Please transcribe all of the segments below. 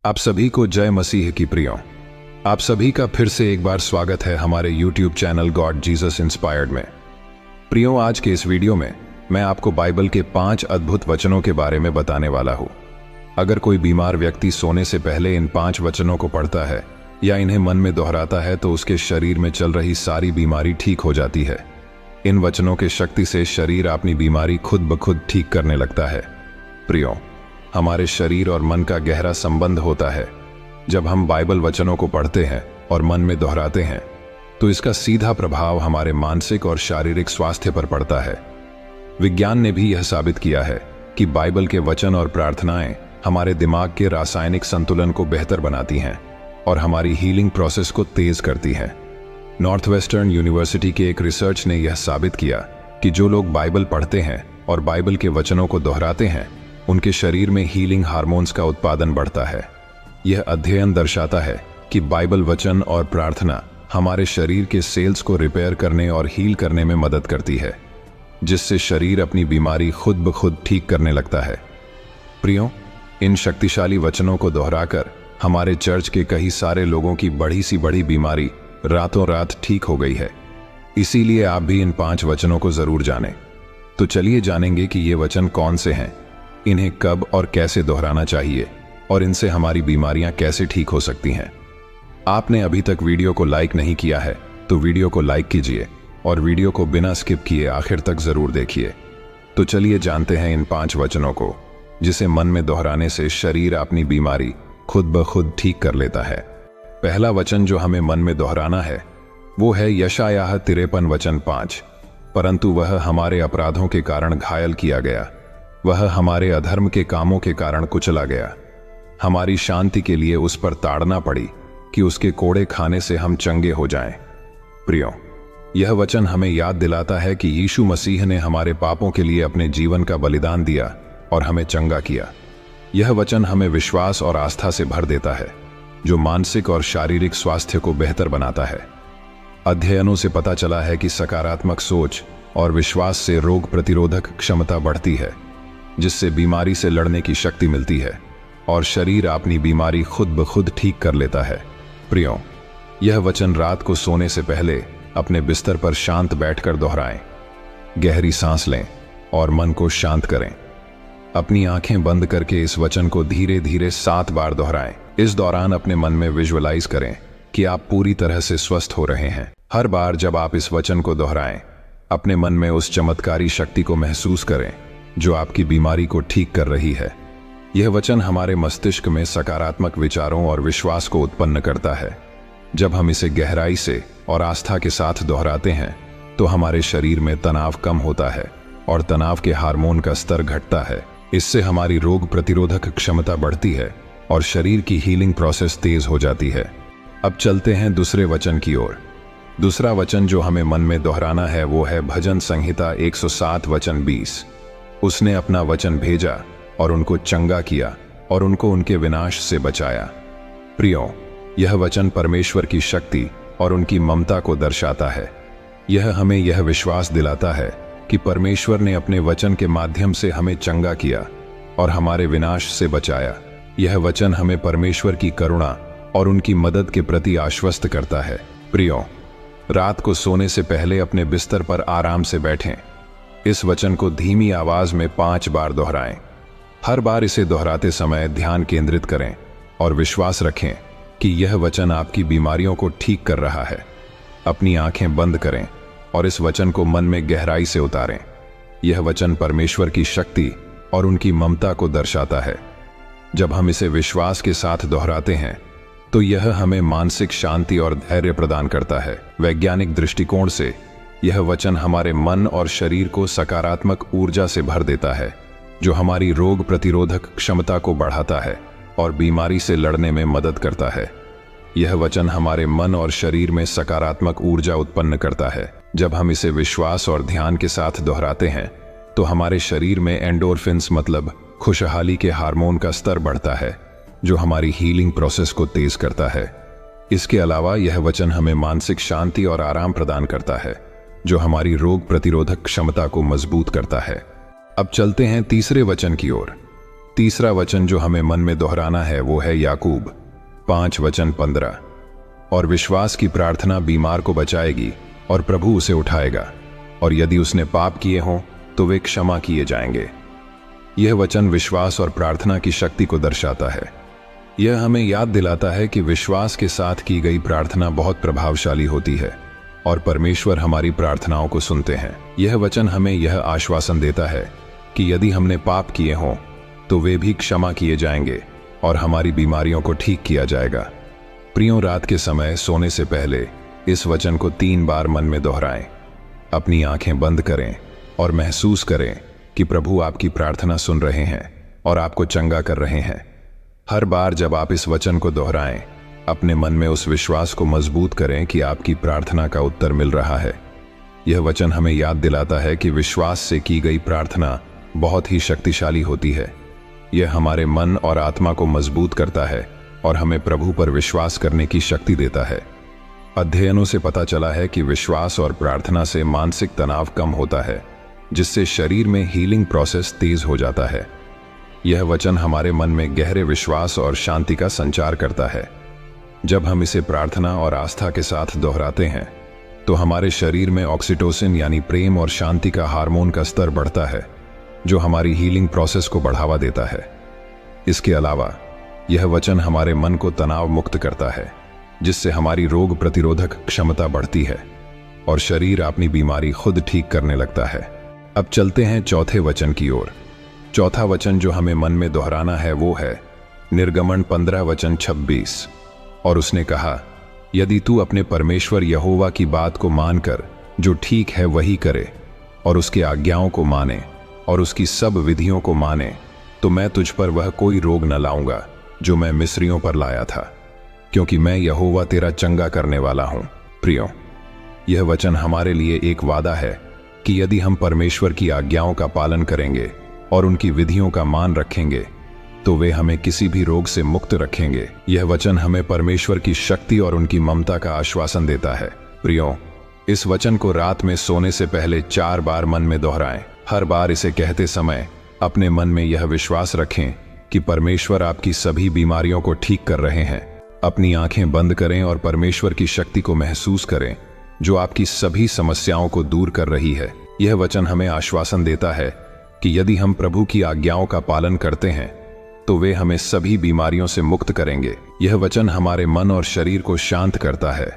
आप सभी को जय मसीह की प्रियों। आप सभी का फिर से एक बार स्वागत है हमारे YouTube channel God Jesus inspired में। प्रियों, आज के इस वीडियो में मैं आपको बाइबल के 5 अद्भुत वचनों के बारे में बताने वाला हूँ। अगर कोई बीमार व्यक्ति सोने से पहले इन 5 वचनों को पढ़ता है या इन्हें मन में दोहराता है तो उसके शरीर में चल रही सारी बीमारी ठीक हो जाती है। इन वचनों के शक्ति से शरीर अपनी बीमारी खुद ब खुद ठीक करने लगता है। प्रियों, हमारे शरीर और मन का गहरा संबंध होता है। जब हम बाइबल वचनों को पढ़ते हैं और मन में दोहराते हैं तो इसका सीधा प्रभाव हमारे मानसिक और शारीरिक स्वास्थ्य पर पड़ता है। विज्ञान ने भी यह साबित किया है कि बाइबल के वचन और प्रार्थनाएं हमारे दिमाग के रासायनिक संतुलन को बेहतर बनाती हैं और हमारी हीलिंग प्रोसेस को तेज करती हैं। नॉर्थवेस्टर्न यूनिवर्सिटी के एक रिसर्च ने यह साबित किया कि जो लोग बाइबल पढ़ते हैं और बाइबल के वचनों को दोहराते हैं उनके शरीर में हीलिंग हार्मोन्स का उत्पादन बढ़ता है। यह अध्ययन दर्शाता है कि बाइबल वचन और प्रार्थना हमारे शरीर के सेल्स को रिपेयर करने और हील करने में मदद करती है, जिससे शरीर अपनी बीमारी खुद ब खुद ठीक करने लगता है। प्रियों, इन शक्तिशाली वचनों को दोहराकर हमारे चर्च के कई सारे लोगों की बड़ी सी बड़ी बीमारी रातों रात ठीक हो गई है। इसीलिए आप भी इन 5 वचनों को जरूर जानें। तो चलिए जानेंगे कि ये वचन कौन से हैं, इन्हें कब और कैसे दोहराना चाहिए और इनसे हमारी बीमारियां कैसे ठीक हो सकती हैं। आपने अभी तक वीडियो को लाइक नहीं किया है तो वीडियो को लाइक कीजिए और वीडियो को बिना स्किप किए आखिर तक जरूर देखिए। तो चलिए जानते हैं इन 5 वचनों को, जिसे मन में दोहराने से शरीर अपनी बीमारी खुद ब खुद ठीक कर लेता है। पहला वचन जो हमें मन में दोहराना है वो है यशायाह 53 वचन 5। परंतु वह हमारे अपराधों के कारण घायल किया गया, वह हमारे अधर्म के कामों के कारण कुचला गया। हमारी शांति के लिए उस पर ताड़ना पड़ी कि उसके कोड़े खाने से हम चंगे हो जाएं। प्रियों, यह वचन हमें याद दिलाता है कि यीशु मसीह ने हमारे पापों के लिए अपने जीवन का बलिदान दिया और हमें चंगा किया। यह वचन हमें विश्वास और आस्था से भर देता है, जो मानसिक और शारीरिक स्वास्थ्य को बेहतर बनाता है। अध्ययनों से पता चला है कि सकारात्मक सोच और विश्वास से रोग प्रतिरोधक क्षमता बढ़ती है, जिससे बीमारी से लड़ने की शक्ति मिलती है और शरीर अपनी बीमारी खुद ब खुद ठीक कर लेता है। प्रियों, यह वचन रात को सोने से पहले अपने बिस्तर पर शांत बैठकर दोहराएं। गहरी सांस लें और मन को शांत करें। अपनी आंखें बंद करके इस वचन को धीरे धीरे 7 बार दोहराएं। इस दौरान अपने मन में विजुअलाइज करें कि आप पूरी तरह से स्वस्थ हो रहे हैं। हर बार जब आप इस वचन को दोहराएं, अपने मन में उस चमत्कारी शक्ति को महसूस करें जो आपकी बीमारी को ठीक कर रही है। यह वचन हमारे मस्तिष्क में सकारात्मक विचारों और विश्वास को उत्पन्न करता है। जब हम इसे गहराई से और आस्था के साथ दोहराते हैं तो हमारे शरीर में तनाव कम होता है और तनाव के हार्मोन का स्तर घटता है। इससे हमारी रोग प्रतिरोधक क्षमता बढ़ती है और शरीर की हीलिंग प्रोसेस तेज हो जाती है। अब चलते हैं दूसरे वचन की ओर। दूसरा वचन जो हमें मन में दोहराना है वो है भजन संहिता 107 वचन 20। उसने अपना वचन भेजा और उनको चंगा किया और उनको उनके विनाश से बचाया। प्रियों, यह वचन परमेश्वर की शक्ति और उनकी ममता को दर्शाता है। यह हमें यह विश्वास दिलाता है कि परमेश्वर ने अपने वचन के माध्यम से हमें चंगा किया और हमारे विनाश से बचाया। यह वचन हमें परमेश्वर की करुणा और उनकी मदद के प्रति आश्वस्त करता है। प्रियों, रात को सोने से पहले अपने बिस्तर पर आराम से बैठें। इस वचन को धीमी आवाज में 5 बार दोहराएं। हर बार इसे दोहराते समय ध्यान केंद्रित करें और विश्वास रखें कि यह वचन आपकी बीमारियों को ठीक कर रहा है। अपनी आंखें बंद करें और इस वचन को मन में गहराई से उतारें। यह वचन परमेश्वर की शक्ति और उनकी ममता को दर्शाता है। जब हम इसे विश्वास के साथ दोहराते हैं तो यह हमें मानसिक शांति और धैर्य प्रदान करता है। वैज्ञानिक दृष्टिकोण से यह वचन हमारे मन और शरीर को सकारात्मक ऊर्जा से भर देता है, जो हमारी रोग प्रतिरोधक क्षमता को बढ़ाता है और बीमारी से लड़ने में मदद करता है। यह वचन हमारे मन और शरीर में सकारात्मक ऊर्जा उत्पन्न करता है। जब हम इसे विश्वास और ध्यान के साथ दोहराते हैं तो हमारे शरीर में एंडोर्फिन्स मतलब खुशहाली के हार्मोन का स्तर बढ़ता है, जो हमारी हीलिंग प्रोसेस को तेज करता है। इसके अलावा यह वचन हमें मानसिक शांति और आराम प्रदान करता है, जो हमारी रोग प्रतिरोधक क्षमता को मजबूत करता है। अब चलते हैं तीसरे वचन की ओर। तीसरा वचन जो हमें मन में दोहराना है वो है याकूब 5:15। और विश्वास की प्रार्थना बीमार को बचाएगी और प्रभु उसे उठाएगा, और यदि उसने पाप किए हों तो वे क्षमा किए जाएंगे। यह वचन विश्वास और प्रार्थना की शक्ति को दर्शाता है। यह हमें याद दिलाता है कि विश्वास के साथ की गई प्रार्थना बहुत प्रभावशाली होती है और परमेश्वर हमारी प्रार्थनाओं को सुनते हैं। यह वचन हमें यह आश्वासन देता है कि यदि हमने पाप किए हों तो वे भी क्षमा किए जाएंगे और हमारी बीमारियों को ठीक किया जाएगा। प्रियों, रात के समय सोने से पहले इस वचन को 3 बार मन में दोहराएं। अपनी आंखें बंद करें और महसूस करें कि प्रभु आपकी प्रार्थना सुन रहे हैं और आपको चंगा कर रहे हैं। हर बार जब आप इस वचन को दोहराएं, अपने मन में उस विश्वास को मजबूत करें कि आपकी प्रार्थना का उत्तर मिल रहा है। यह वचन हमें याद दिलाता है कि विश्वास से की गई प्रार्थना बहुत ही शक्तिशाली होती है। यह हमारे मन और आत्मा को मजबूत करता है और हमें प्रभु पर विश्वास करने की शक्ति देता है। अध्ययनों से पता चला है कि विश्वास और प्रार्थना से मानसिक तनाव कम होता है, जिससे शरीर में हीलिंग प्रोसेस तेज हो जाता है। यह वचन हमारे मन में गहरे विश्वास और शांति का संचार करता है। जब हम इसे प्रार्थना और आस्था के साथ दोहराते हैं तो हमारे शरीर में ऑक्सीटोसिन यानी प्रेम और शांति का हार्मोन का स्तर बढ़ता है, जो हमारी हीलिंग प्रोसेस को बढ़ावा देता है। इसके अलावा यह वचन हमारे मन को तनाव मुक्त करता है, जिससे हमारी रोग प्रतिरोधक क्षमता बढ़ती है और शरीर अपनी बीमारी खुद ठीक करने लगता है। अब चलते हैं चौथे वचन की ओर। चौथा वचन जो हमें मन में दोहराना है वो है निर्गमन 15:26। और उसने कहा, यदि तू अपने परमेश्वर यहोवा की बात को मानकर जो ठीक है वही करे और उसके आज्ञाओं को माने और उसकी सब विधियों को माने, तो मैं तुझ पर वह कोई रोग न लाऊंगा जो मैं मिस्रियों पर लाया था, क्योंकि मैं यहोवा तेरा चंगा करने वाला हूं। प्रियो, यह वचन हमारे लिए एक वादा है कि यदि हम परमेश्वर की आज्ञाओं का पालन करेंगे और उनकी विधियों का मान रखेंगे तो वे हमें किसी भी रोग से मुक्त रखेंगे। यह वचन हमें परमेश्वर की शक्ति और उनकी ममता का आश्वासन देता है। प्रियो, इस वचन को रात में सोने से पहले 4 बार मन में दोहराएं। हर बार इसे कहते समय अपने मन में यह विश्वास रखें कि परमेश्वर आपकी सभी बीमारियों को ठीक कर रहे हैं। अपनी आंखें बंद करें और परमेश्वर की शक्ति को महसूस करें, जो आपकी सभी समस्याओं को दूर कर रही है। यह वचन हमें आश्वासन देता है कि यदि हम प्रभु की आज्ञाओं का पालन करते हैं तो वे हमें सभी बीमारियों से मुक्त करेंगे। यह वचन हमारे मन और शरीर को शांत करता है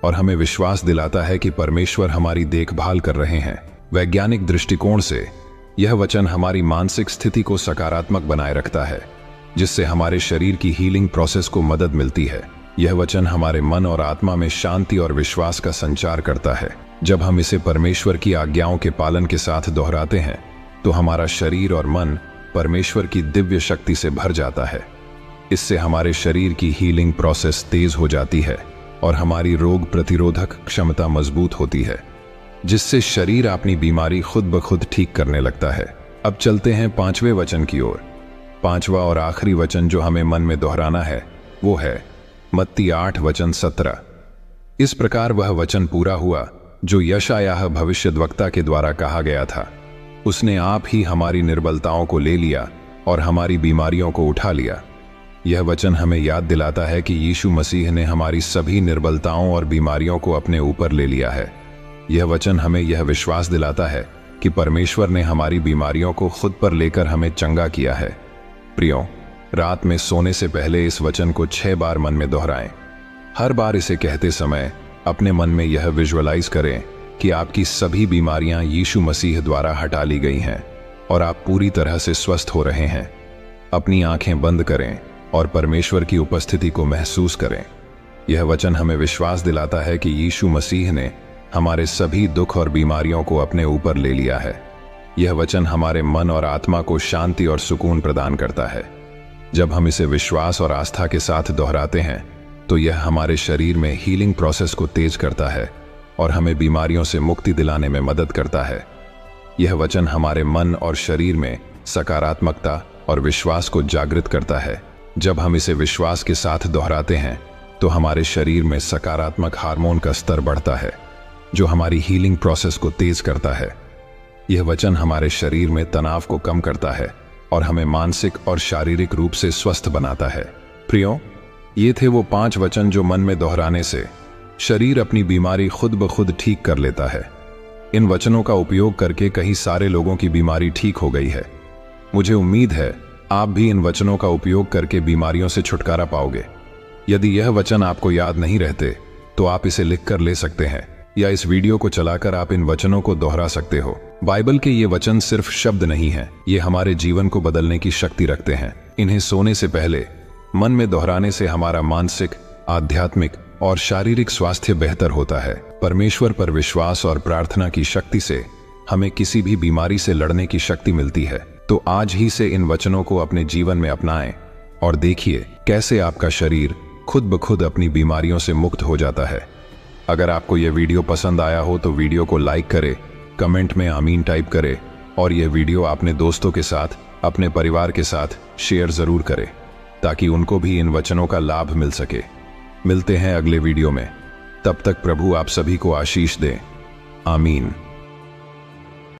और हमें विश्वास दिलाता है कि परमेश्वर हमारी देखभाल कर रहे हैं। वैज्ञानिक दृष्टिकोण से यह वचन हमारी मानसिक स्थिति को सकारात्मक बनाए रखता है, जिससे हमारे शरीर की हीलिंग प्रोसेस को मदद मिलती है। यह वचन हमारे मन और आत्मा में शांति और विश्वास का संचार करता है। जब हम इसे परमेश्वर की आज्ञाओं के पालन के साथ दोहराते हैं तो हमारा शरीर और मन परमेश्वर की दिव्य शक्ति से भर जाता है। इससे हमारे शरीर की हीलिंग प्रोसेस तेज हो जाती है और हमारी रोग प्रतिरोधक क्षमता मजबूत होती है, जिससे शरीर अपनी बीमारी खुद ब खुद ठीक करने लगता है। अब चलते हैं 5वें वचन की ओर। 5वां और आखिरी वचन जो हमें मन में दोहराना है वो है मत्ती 8:17। इस प्रकार वह वचन पूरा हुआ जो यशायाह भविष्यद्वक्ता के द्वारा कहा गया था, उसने आप ही हमारी निर्बलताओं को ले लिया और हमारी बीमारियों को उठा लिया। यह वचन हमें याद दिलाता है कि यीशु मसीह ने हमारी सभी निर्बलताओं और बीमारियों को अपने ऊपर ले लिया है। यह वचन हमें यह विश्वास दिलाता है कि परमेश्वर ने हमारी बीमारियों को खुद पर लेकर हमें चंगा किया है। प्रियो, रात में सोने से पहले इस वचन को 6 बार मन में दोहराएं। हर बार इसे कहते समय अपने मन में यह विजुअलाइज करें कि आपकी सभी बीमारियां यीशु मसीह द्वारा हटा ली गई हैं और आप पूरी तरह से स्वस्थ हो रहे हैं। अपनी आंखें बंद करें और परमेश्वर की उपस्थिति को महसूस करें। यह वचन हमें विश्वास दिलाता है कि यीशु मसीह ने हमारे सभी दुख और बीमारियों को अपने ऊपर ले लिया है। यह वचन हमारे मन और आत्मा को शांति और सुकून प्रदान करता है। जब हम इसे विश्वास और आस्था के साथ दोहराते हैं तो यह हमारे शरीर में हीलिंग प्रोसेस को तेज करता है और हमें बीमारियों से मुक्ति दिलाने में मदद करता है। यह वचन हमारे मन और शरीर में सकारात्मकता और विश्वास को जागृत करता है। जब हम इसे विश्वास के साथ दोहराते हैं तो हमारे शरीर में सकारात्मक हार्मोन का स्तर बढ़ता है, जो हमारी हीलिंग प्रोसेस को तेज करता है। यह वचन हमारे शरीर में तनाव को कम करता है और हमें मानसिक और शारीरिक रूप से स्वस्थ बनाता है। प्रियो, ये थे वो 5 वचन जो मन में दोहराने से शरीर अपनी बीमारी खुद ब खुद ठीक कर लेता है। इन वचनों का उपयोग करके कई सारे लोगों की बीमारी ठीक हो गई है। मुझे उम्मीद है आप भी इन वचनों का उपयोग करके बीमारियों से छुटकारा पाओगे। यदि यह वचन आपको याद नहीं रहते तो आप इसे लिख कर ले सकते हैं, या इस वीडियो को चलाकर आप इन वचनों को दोहरा सकते हो। बाइबल के ये वचन सिर्फ शब्द नहीं हैं, ये हमारे जीवन को बदलने की शक्ति रखते हैं। इन्हें सोने से पहले मन में दोहराने से हमारा मानसिक, आध्यात्मिक और शारीरिक स्वास्थ्य बेहतर होता है। परमेश्वर पर विश्वास और प्रार्थना की शक्ति से हमें किसी भी बीमारी से लड़ने की शक्ति मिलती है। तो आज ही से इन वचनों को अपने जीवन में अपनाएं और देखिए कैसे आपका शरीर खुद ब खुद अपनी बीमारियों से मुक्त हो जाता है। अगर आपको यह वीडियो पसंद आया हो तो वीडियो को लाइक करें, कमेंट में आमीन टाइप करें और यह वीडियो अपने दोस्तों के साथ, अपने परिवार के साथ शेयर जरूर करें ताकि उनको भी इन वचनों का लाभ मिल सके। मिलते हैं अगले वीडियो में, तब तक प्रभु आप सभी को आशीष दे। आमीन।